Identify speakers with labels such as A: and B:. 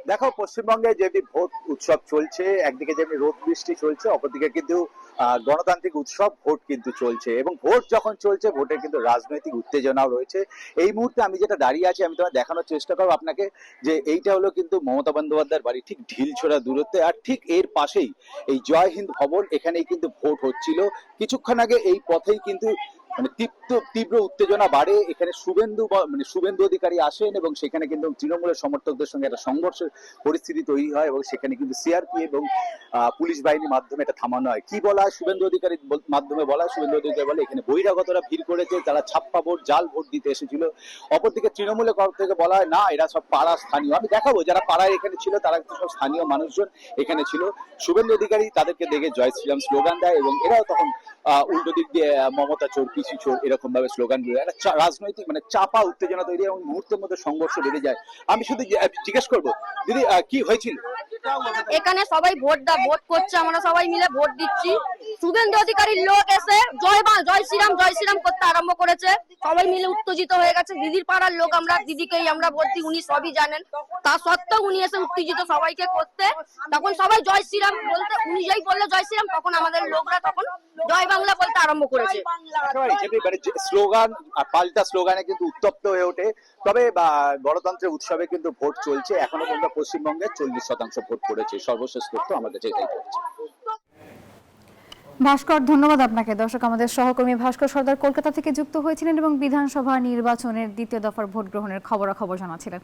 A: দেখো, পশ্চিমবঙ্গে যেমনি ভোট উৎসব চলছে, একদিকে যেমনি রোদ বৃষ্টি চলছে, অপরদিকে কিন্তু গণতান্ত্রিক উৎসব ভোট কিন্তু চলছে। এবং ভোট যখন চলছে, ভোটের কিন্তু রাজনৈতিক উত্তেজনাও রয়েছে। এই মুহূর্তে আমি যেটা দাঁড়িয়ে আছি, আমি তোমায় দেখানোর চেষ্টা করবো আপনাকে যে এইটা হলো কিন্তু মমতা বন্দ্যোপাধ্যায়ের বাড়ি, ঠিক ঢিলছোড়া দূরত্বে। আর ঠিক এর পাশেই এই জয় হিন্দ ভবন, এখানেই কিন্তু ভোট হচ্ছিল। কিছুক্ষণ আগে এই পথেই কিন্তু মানে তীব্র উত্তেজনা বাড়ে। এখানে শুভেন্দু অধিকারী আসেন এবং সেখানে কিন্তু তৃণমূলের সমর্থকদের সঙ্গে একটা সংঘর্ষের পরিস্থিতি তৈরি হয় এবং সেখানে কিন্তু সিআরপি এবং পুলিশ বাহিনীর মাধ্যমে এটা থামানো হয়। কি বলা হয় শুভেন্দু অধিকারীর মাধ্যমে? বলা হয়, শুভেন্দু অধিকারী বলে এখানে বহিরাগতরা ভিড় করেছে, তারা ছাপ্পা ভোট, জাল ভোট দিতে এসেছিল। অপরদিকে তৃণমূলের তরফ থেকে বলা হয় না, এরা সব পাড়া স্থানীয়। আমি দেখাবো যারা পাড়ায় এখানে ছিল, তারা কিন্তু সব স্থানীয় মানুষজন এখানে ছিল। শুভেন্দু অধিকারী তাদেরকে দেখে জয় শ্রীরাম স্লোগান দেয় এবং এরাও তখন উল্টো দিক দিয়ে মমতা চোর, পিসি চোর, এরকম ভাবে স্লোগান দিয়ে একটা রাজনৈতিক মানে চাপা উত্তেজনা তৈরি এবং মুহূর্তের মধ্যে সংঘর্ষ বেড়ে যায়। আমি শুধু জিজ্ঞেস করবো, দিদি কি হয়েছিল
B: এখানে? সবাই ভোট করছে, আমরা সবাই মিলে ভোট দিচ্ছি। শুভেন্দু অধিকারীর লোক এসে জয় শ্রীরাম করতে আরম্ভ করেছে। সবাই মিলে উত্তেজিত হয়ে গেছে। দিদির পাড়ার লোক, আমরা দিদিকেই আমরা ভোট দিই, উনি সবই জানেন। তা সত্ত্বেও উনি এসে উত্তেজিত সবাইকে করতে, তখন সবাই জয় শ্রীরাম বলতে, উনি যেই বললো জয় শ্রীরাম, তখন আমাদের লোকরা তখন জয় বাংলা বলতে আরম্ভ করেছে।
A: স্লোগান আর পাল্টা স্লোগানে কিন্তু উত্তপ্ত হয়ে ওঠে। তবে গণতন্ত্রের উৎসবে কিন্তু ভোট চলছে এখনো পর্যন্ত। পশ্চিমবঙ্গে 40% ভোট পড়েছে, সর্বশেষ তথ্য আমার কাছে এটাই পড়ছে।
C: ভাস্কর, ধন্যবাদ আপনাকে। দর্শক, আমাদের সহকর্মী ভাস্কর সর্দার কলকাতা থেকে যুক্ত হয়েছিলেন এবং বিধানসভা নির্বাচনের দ্বিতীয় দফার ভোট গ্রহণের খবরাখবর জানাচ্ছিলেন।